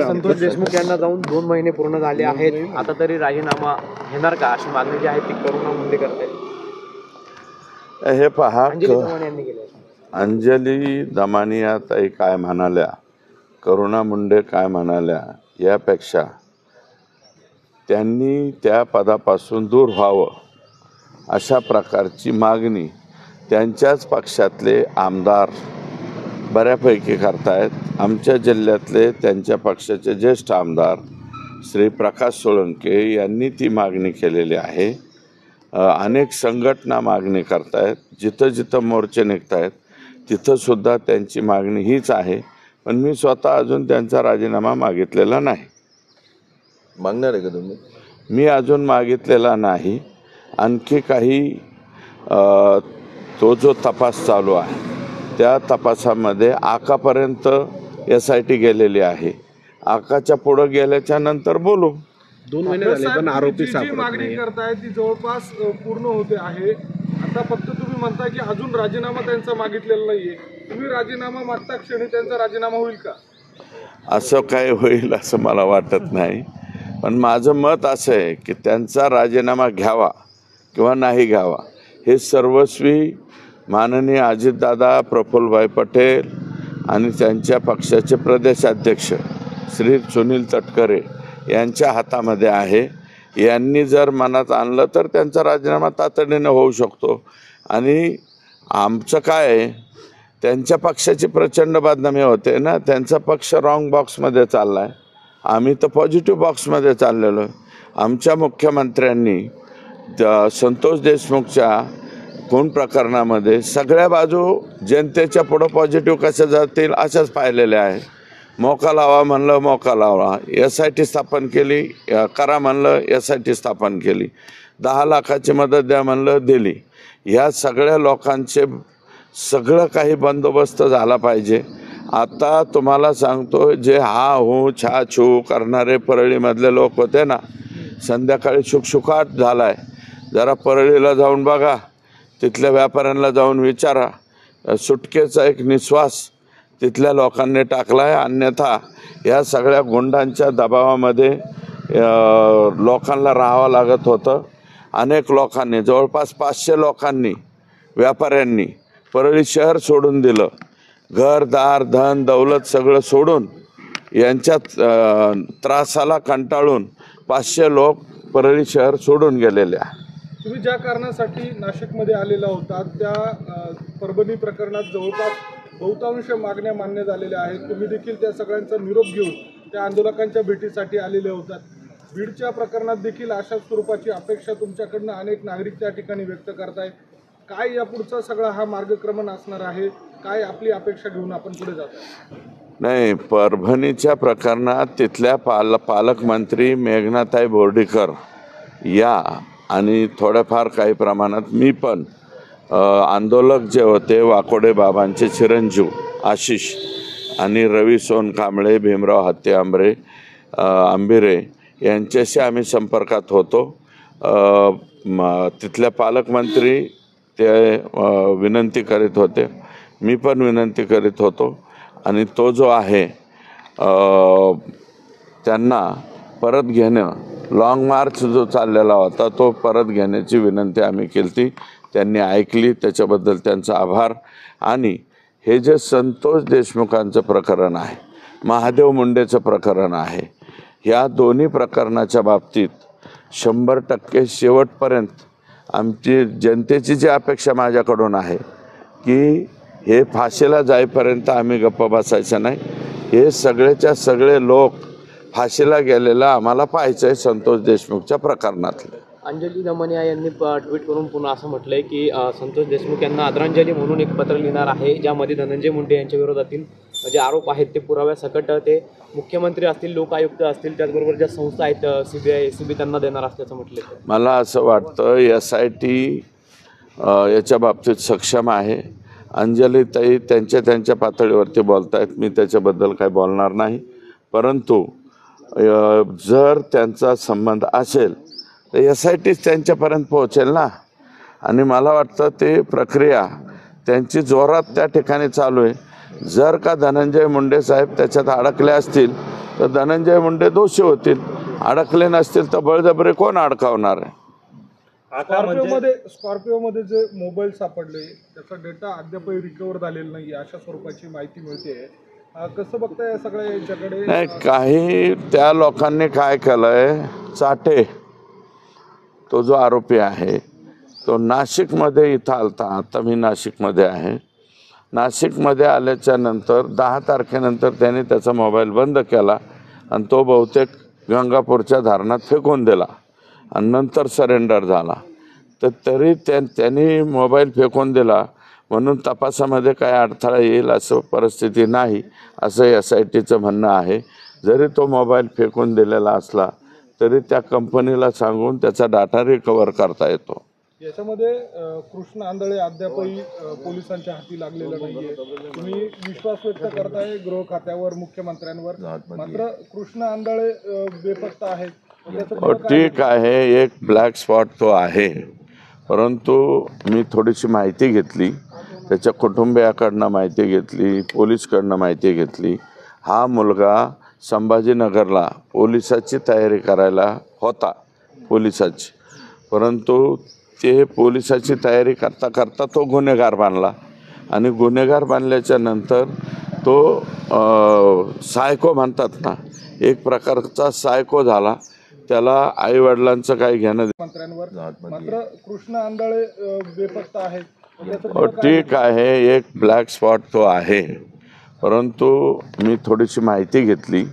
संतोष देशमुख यांना जाऊन 2 महिने पूर्ण झाले आहेत, आता तरी राजीनामा घेणार का अशी मागणी जी आहे ती करुणा मुंडे करते. हे पहा, अंजली दमाने यांनी केलं. अंजली दमानिया ताई काय म्हणाल्या, करुणा मुंडे काय म्हणाल्या, यापेक्षा त्यांनी त्या पदापासून दूर व्हावं अशा प्रकारची मागणी त्यांच्याच पक्षातले आमदार बऱ्यापैकी करतायत. आमच्या जिल्ह्यातले त्यांच्या पक्षाचे ज्येष्ठ आमदार श्री प्रकाश सोळंके यांनी ती मागणी केलेली आहे. अनेक संघटना मागणी करतायत, जिथं जिथं मोर्चे निघतायत तिथंसुद्धा त्यांची मागणी हीच आहे. पण मी स्वतः अजून त्यांचा राजीनामा मागितलेला नाही. मागणार आहे का तुम्ही? मी अजून मागितलेला नाही. आणखी काही तो जो तपास चालू आहे त्या तपासामध्ये आकापर्यंत SIT गेलेली आहे. आकाच्या पुढं गेल्याच्या नंतर बोलू. 2 महिने झाले पण आरोपी जी मागणी करताय ती जवळपास पूर्ण होते आहे. आता फक्त तुम्ही म्हणताय की अजून राजीनामा त्यांचा मागितलेला नाहीये. तुम्ही राजीनामा मागता क्षणी त्यांचा राजीनामा होईल का? असं काय होईल असं मला वाटत नाही. पण माझं मत असं आहे की त्यांचा राजीनामा घ्यावा किंवा नाही घ्यावा हे सर्वस्वी माननीय अजितदादा, प्रफुल्लभाई पटेल आणि त्यांच्या पक्षाचे प्रदेशाध्यक्ष श्री सुनील तटकरे यांच्या हातामध्ये आहे. यांनी जर मनात आणलं तर त्यांचा राजीनामा तातडीनं होऊ शकतो. आणि आमचं काय आहे, त्यांच्या पक्षाची प्रचंड बदनामी होते ना. त्यांचा पक्ष रॉंग बॉक्समध्ये चालला आहे, आम्ही तर पॉझिटिव्ह बॉक्समध्ये चाललेलो आहे. आमच्या मुख्यमंत्र्यांनी संतोष देशमुखच्या खून प्रकरणामध्ये सगळ्या बाजू जनतेच्या पुढं पॉझिटिव्ह कशा जातील अशाच पाहिलेल्या आहे. मोका लावा म्हणलं मोका लावा, SIT स्थापन केली, करा म्हणलं SIT स्थापन केली, 10 लाखाची मदत द्या म्हणलं दिली. ह्या सगळ्या लोकांचे सगळं काही बंदोबस्त झाला पाहिजे. आता तुम्हाला सांगतो, जे हा हू छा छू करणारे परळीमधले लोक होते ना, संध्याकाळी शुकशुकाट झाला आहे. जरा परळीला जाऊन बघा, तिथल्या व्यापाऱ्यांना जाऊन विचारा. सुटकेचा एक निश्वास तिथल्या लोकांनी टाकला आहे. अन्यथा या सगळ्या गुंडांच्या दबावामध्ये लोकांना राहावं लागत होतं. अनेक लोकांनी, जवळपास 500 लोकांनी, व्यापाऱ्यांनी परळी शहर सोडून दिलं. घरदार धन दौलत सगळं सोडून, यांच्या त्रासाला कंटाळून 500 लोक परळी शहर सोडून गेलेले आहे. तुम्ही ज्या कारणासाठी नाशिकमध्ये आलेला होता त्या परभणी प्रकरणात जवळपास बहुतांश मागण्या मान्य झालेल्या आहेत. तुम्ही देखील त्या सगळ्यांचा निरोप घेऊन त्या आंदोलकांच्या भेटीसाठी आलेले होतात. बीडच्या प्रकरणात देखील अशाच स्वरूपाची अपेक्षा तुमच्याकडनं अनेक नागरिक त्या ठिकाणी व्यक्त करतायत. काय यापुढचा सगळा हा मार्गक्रमण असणार आहे? काय आपली अपेक्षा घेऊन आपण पुढे जात आहे? नाही, परभणीच्या प्रकरणात तिथल्या पालकमंत्री मेघनाताई बोर्डीकर या आणि थोड्याफार काही प्रमाणात मी पण, आंदोलक जे होते वाकोडे बाबांचे चिरंजीव आशिष आणि रवी सोनकांबळे, भीमराव हत्ती आंबिरे यांच्याशी आम्ही संपर्कात होतो. तिथल्या पालकमंत्री ते विनंती करीत होते, मी पण विनंती करीत होतो. आणि तो जो आहे त्यांना परत घेणं, लॉंग मार्च जो चाललेला होता तो परत घेण्याची विनंती आम्ही केली. त्यांनी ऐकली, त्याच्याबद्दल त्यांचा आभार. आणि हे जे संतोष देशमुखांचं प्रकरण आहे, महादेव मुंडेचं प्रकरण आहे, ह्या दोन्ही प्रकरणाच्या बाबतीत 100% शेवटपर्यंत आमची जनतेची जी अपेक्षा माझ्याकडून आहे की हे फाशीला जाईपर्यंत आम्ही गप्प बसायचं नाही. हे सगळेच्या सगळे लोक फाशीला गेलेला आम्हाला पाहायचं आहे संतोष देशमुखच्या प्रकरणातलं. अंजली दमानिया यांनी ट्विट करून पुन्हा असं म्हटलंय की संतोष देशमुख यांना आदरांजली म्हणून एक पत्र लिहिणार आहे, ज्यामध्ये धनंजय मुंडे यांच्या विरोधातील जे आरोप आहेत ते पुराव्यासकट ते मुख्यमंत्री असतील, लोकायुक्त असतील, त्याचबरोबर ज्या संस्था आहेत CBI ACB त्यांना देणार असल्याचं म्हटलं. मला असं वाटतं SIT याच्या बाबतीत सक्षम आहे. अंजलीताई त्यांच्या पातळीवरती बोलत आहेत, मी त्याच्याबद्दल काही बोलणार नाही. परंतु जर त्यांचा संबंध असेल तर SIT त्यांच्यापर्यंत पोहोचेल ना. आणि मला वाटतं ते प्रक्रिया त्यांची जोरात त्या ठिकाणी चालू आहे. जर का धनंजय मुंडे साहेब त्याच्यात अडकले असतील तर धनंजय मुंडे दोषी होतील. अडकले नसतील तर बळजबरी कोण अडकावणार आहे? स्कॉर्पिओमध्ये जे मोबाईल सापडले त्याचा डेटा अद्यापही रिकव्हर झालेला नाही अशा स्वरूपाची माहिती मिळते. कसं बघताय या सगळ्या याच्याकडे? नाही, काही त्या लोकांनी काय केलंय, चाटे तो जो आरोपी आहे तो नाशिकमध्ये इथं आलता. आता मी नाशिकमध्ये आहे. नाशिकमध्ये आल्याच्या नंतर 10 तारखेनंतर त्याने त्याचा मोबाईल बंद केला आणि तो बहुतेक गंगापूरच्या धरणात फेकून दिला आणि नंतर सरेंडर झाला. तर तरी त्यांनी मोबाईल फेकून दिला म्हणून तपासामध्ये काय अडथळा येईल असं परिस्थिती नाही असं SITचं म्हणणं आहे. जरी तो मोबाईल फेकून दिलेला असला तरी त्या कंपनीला सांगून त्याचा डाटा रिकवर करता येतो. याच्यामध्ये कृष्ण आंधळे अद्यापही पोलिसांच्या हाती लागलेला नाहीये. तुम्ही विश्वास व्यक्त करताय गृह खात्यावर, मुख्यमंत्र्यांवर, मात्र कृष्ण आंधळे बेपत्ता आहेत. ठीक आहे, एक ब्लॅक स्पॉट तो आहे, परंतु मी थोडीशी माहिती घेतली, त्याच्या कुटुंबियाकडनं माहिती घेतली, पोलीसकडनं माहिती घेतली. हा मुलगा संभाजीनगरला पोलिसाची तयारी करायला होता पोलिसाची, परंतु ते पोलिसाची तयारी करता करता तो गुन्हेगार बनला आणि गुन्हेगार बनल्याच्या नंतर तो सायको म्हणतात ना, एक प्रकारचा सायको झाला. त्याला आईवडिलांचं काही घेणं. मंत्र्यांवर मात्र कृष्ण आंधळे बेपत्ता आहेत. ठीक आहे, एक ब्लॅक स्पॉट तो आहे, परंतु मी थोडीशी माहिती घेतली,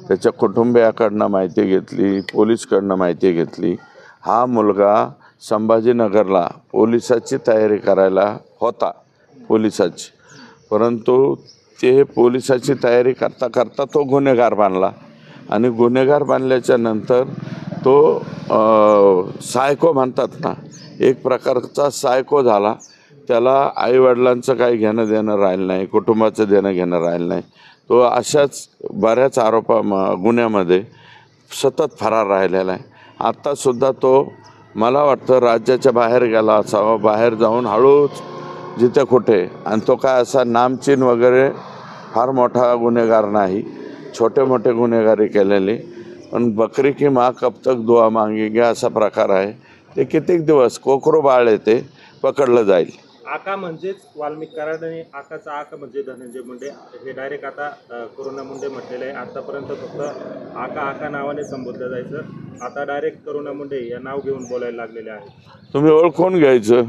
त्याच्या कुटुंबियाकडनं माहिती घेतली, पोलीसकडनं माहिती घेतली. हा मुलगा संभाजीनगरला पोलिसाची तयारी करायला होता पोलिसाची, परंतु ते पोलिसाची तयारी करता करता तो गुन्हेगार बनला आणि गुन्हेगार बनल्याच्या नंतर तो सायको म्हणतात ना, एक प्रकारचा सायको झाला. त्याला आईवडिलांचं काही घेणं देणं राहिलं नाही, कुटुंबाचं देणं घेणं राहिलं नाही. तो अशाच बऱ्याच गुन्ह्यामध्ये सतत फरार राहिलेला आहे. आत्तासुद्धा तो मला वाटतं राज्याच्या बाहेर गेला असावा, बाहेर जाऊन हळूच जिथे कुठे, आणि तो काय असा नामचीन वगैरे फार मोठा गुन्हेगार नाही, छोटे मोठे गुन्हेगारी केलेले. पण बकरी की माँ कब तक दुआ मागेगी असा प्रकार आहे. ते कित्येक दिवस कोकरू बाळ आहे, ते पकडलं जाईल. आका म्हणजेच वाल्मिक कराड आणि आकाचा आका म्हणजे धनंजय मुंडे, हे डायरेक्ट आता करुणा मुंडे म्हटलेलं आहे. आतापर्यंत फक्त आका आका नावाने संबोधलं जायचं, आता डायरेक्ट करुणा मुंडे या नाव घेऊन बोलायला लागलेले आहे. तुम्ही ओळखून घ्यायचं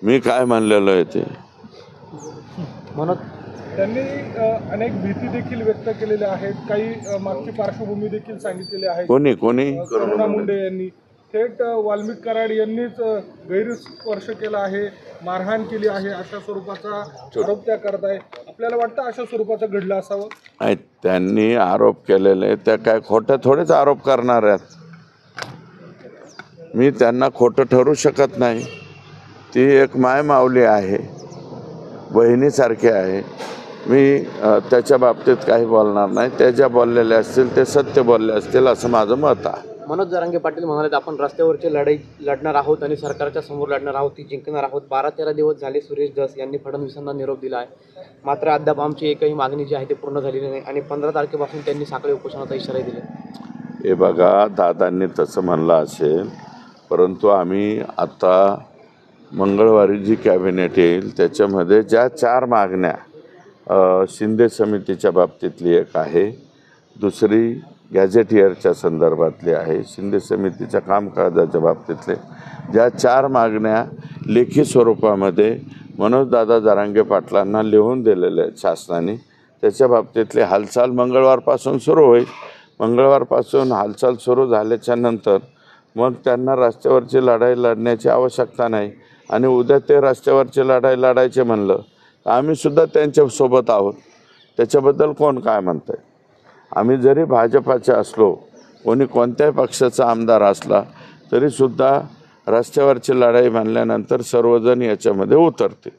मी काय म्हणलेलं आहे ते. म्हणून त्यांनी अनेक भीती देखील व्यक्त केलेल्या आहेत, काही मागची पार्श्वभूमी देखील सांगितलेली आहे. कोणी करुणा मुंडे यांनी थेट वाल्मिक कराड यांनीच गैरस्पर्श केला आहे, मारहाण केली आहे अशा स्वरूपाचा आरोप त्या करत आहे. आपल्याला वाटतं अशा स्वरूपाचं घडलं असावं? त्यांनी आरोप केलेले त्या काय खोटं थोडेच आरोप करणार आहेत. मी त्यांना खोटं ठरू शकत नाही. ती एक मायमाऊली आहे, बहिणीसारखी आहे. मी त्याच्या बाबतीत काही बोलणार नाही. त्या ज्या बोललेल्या असतील ते सत्य बोलले असतील असं माझं मत आहे. मनोज जरांगे पाटील म्हणाले आपण रस्त्यावरची लढाई लढणार आहोत आणि सरकारच्या समोर लढणार आहोत, ती जिंकणार आहोत. 12-13 दिवस झाले सुरेश धस यांनी फडणवीसांना निरोप दिला आहे, मात्र अद्याप आमची एकही मागणी जी आहे ती पूर्ण झालेली नाही आणि 15 तारखेपासून त्यांनी साखळी उपोषणाचा इशारा दिला. हे बघा, दादांनी तसं म्हणलं असेल, परंतु आम्ही आता मंगळवारी जी कॅबिनेट येईल त्याच्यामध्ये ज्या 4 मागण्या, शिंदे समितीच्या बाबतीतली एक आहे, दुसरी गॅझेटियरच्या संदर्भातली आहे, शिंदे समितीच्या कामकाजाच्या बाबतीतले ज्या 4 मागण्या लेखी स्वरूपामध्ये मनोजदादा जरांगे पाटलांना लिहून दिलेल्या आहेत शासनाने, त्याच्या बाबतीतली हालचाल मंगळवारपासून सुरू होईल. मंगळवारपासून हालचाल सुरू झाल्याच्या नंतर मग त्यांना रस्त्यावरची लढाई लढण्याची आवश्यकता नाही आणि उद्या ते रस्त्यावरची लढाई लढायचे म्हणलं तर आम्हीसुद्धा त्यांच्यासोबत आहोत. त्याच्याबद्दल कोण काय म्हणतं आहे? आम्ही जरी भाजपाचे असलो, कोणी कोणत्याही पक्षाचा आमदार असला तरीसुद्धा रस्त्यावरची लढाई म्हणल्यानंतर सर्वजण याच्यामध्ये उतरते,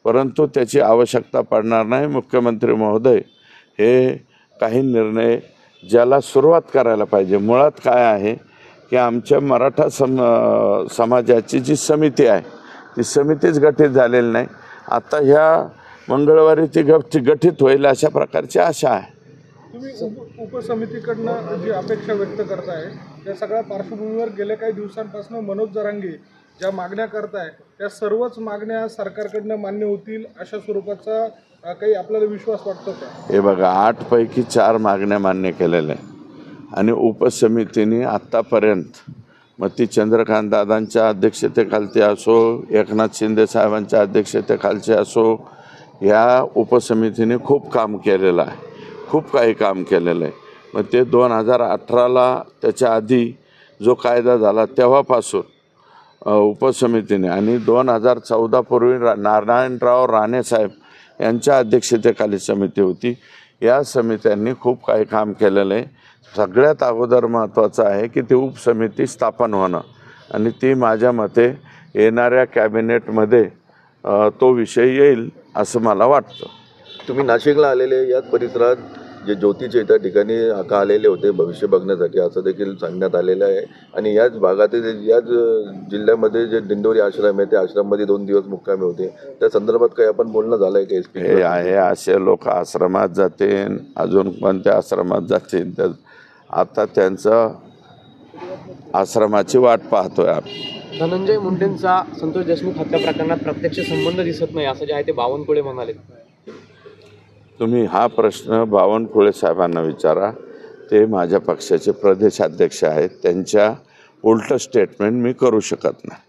परंतु त्याची आवश्यकता पडणार नाही. मुख्यमंत्री महोदय हे काही निर्णय ज्याला सुरुवात करायला पाहिजे. मुळात काय आहे की आमच्या मराठा समाजाची जी समिती आहे ती समितीच गठीत झालेली नाही. आता ह्या मंगळवारी ती गठीत होईल अशा प्रकारची आशा आहे. तुम्ही उपसमितीकडनं जी अपेक्षा व्यक्त करताय त्या सगळ्या पार्श्वभूमीवर गेल्या काही दिवसांपासून मनोज जरांगे ज्या मागण्या करताय त्या सर्वच मागण्या सरकारकडनं मान्य होतील अशा स्वरूपाचा काही आपल्याला विश्वास वाटतो का? हे बघा 8 पैकी 4 मागण्या मान्य केलेल्या आहे आणि उपसमितीने आत्तापर्यंत मग ती चंद्रकांत दादांच्या अध्यक्षतेखालची असो, एकनाथ शिंदे साहेबांच्या अध्यक्षतेखालची असो, या उपसमितीने खूप काम केलेलं आहे, खूप काही काम केलेलं आहे. मग ते 2018ला त्याच्या आधी जो कायदा झाला तेव्हापासून उपसमितीने आणि 2014 पूर्वी नारायणराव राणे साहेब यांच्या अध्यक्षतेखाली समिती होती. या समित्यांनी खूप काही काम केलेलं आहे. सगळ्यात अगोदर महत्त्वाचं आहे की ती उपसमिती स्थापन होणं आणि ती माझ्या मते येणाऱ्या कॅबिनेटमध्ये तो विषय येईल असं मला वाटतं. तुम्ही नाशिकला आलेले याच परिसरात जे ज्योतीचे त्या ठिकाणी आका आलेले होते भविष्य बघण्यासाठी असं देखील सांगण्यात आलेलं आहे आणि याच भागातील याच जिल्ह्यामध्ये जे दिंडोरी आश्रम आहे त्या आश्रममध्ये 2 दिवस मुक्कामी होते. त्या संदर्भात काही आपण बोलणं झालं आहे का? हे आहे असे लोक आश्रमात जातील, अजून कोणत्या आश्रमात जातील तर आता त्यांचं आश्रमाची वाट पाहतोय आपण. धनंजय मुंडेंचा संतोष देशमुख हत्या प्रकरणात प्रत्यक्ष संबंध दिसत नाही असं जे आहे ते बावनकुळे म्हणाले. तुम्ही हा प्रश्न बावनकुळे साहेबांना विचारा. ते माझ्या पक्षाचे प्रदेशाध्यक्ष आहेत, त्यांच्या उलटं स्टेटमेंट मी करू शकत नाही.